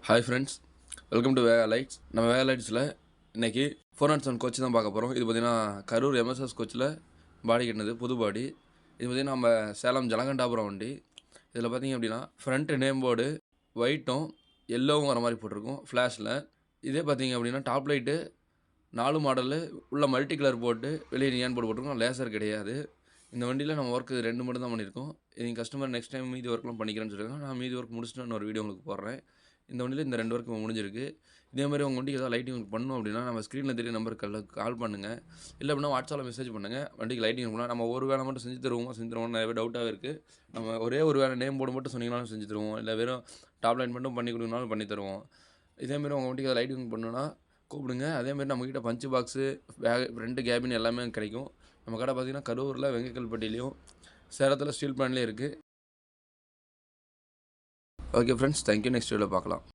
Hi friends, welcome to Vega lights. நம்ம வேகா லைட்ஸில் இன்றைக்கி 407 coach தான் பார்க்க போகிறோம். இது பார்த்திங்கன்னா கரூர் எம்எஸ்எஸ் கோச்சில் பாடி கட்டினது, புது பாடி. இது பார்த்திங்கன்னா நம்ம சேலம் ஜலகண்டாபுரம் வண்டி. இதில் பார்த்திங்க அப்படின்னா ஃப்ரண்ட்டு நேம் போர்டு ஒயிட்டும் எல்லோவும் வர மாதிரி போட்டிருக்கும் ஃப்ளாஷில். இதே பார்த்திங்க அப்படின்னா டாப் லைட்டு 4 மாடலு உள்ள மல்டி கலர் போட்டு வெளியே நியான் போர்டு போட்டிருக்கோம். லேசர் கிடையாது. இந்த வண்டியில் நம்ம ஒர்க்கு 2 மட்டும் தான் பண்ணியிருக்கோம். நீங்கள் கஸ்டமர் நெக்ஸ்ட் டைம் மீதி ஒர்க்லாம் பண்ணிக்கிறேன்னு சொல்லியிருக்காங்க. நான் மீதி ஒர்க் முடிச்சுட்டு நான் ஒரு வீடியோ உங்களுக்கு போடுறேன். இந்த வண்டியில் இந்த 2 ஒர்க் முடிஞ்சிருக்கு. இதேமாதிரி உங்கள் வண்டிக்கு ஏதாவது லைட்டிங் ஒர்க் பண்ணணும் அப்படின்னா நம்ம ஸ்க்ரீனில் தெரிய நம்பருக்கு கால் பண்ணுங்கள். இல்லை அப்படின்னா வாட்ஸ்அப்பில் மெசேஜ் பண்ணுங்கள். வண்டிக்கு லைட்டிங் பண்ணலாம். நம்ம ஒரு வேலை மட்டும் செஞ்சு தருவோம் நிறைய பேர் டவுட்டாக இருக்குது. நம்ம ஒரே ஒரு வேலை நேம் போர்டு மட்டும் சொன்னீங்கனாலும் செஞ்சு தருவோம். இல்லை வெறும் டாப் லைன் மட்டும் பண்ணி கொடுங்கனாலும் பண்ணி தருவோம். இதேமாரி உங்கள் வண்டிக்கு லைட்டிங் பண்ணணுன்னா கூப்பிடுங்க. அதேமாதிரி நம்மக்கிட்ட பஞ்சு பாக்ஸு, ஃப்ரண்ட் கேபின் எல்லாமே கிடைக்கும். நம்ம கடை பார்த்திங்கன்னா கரூரில் வெங்கக்கல்பட்டிலையும் சேலத்தில் ஸ்டீல் பிளான்லேயும் இருக்குது. Okay friends, thank you. நெக்ஸ்ட் வீடியோவில் பார்க்கலாம்.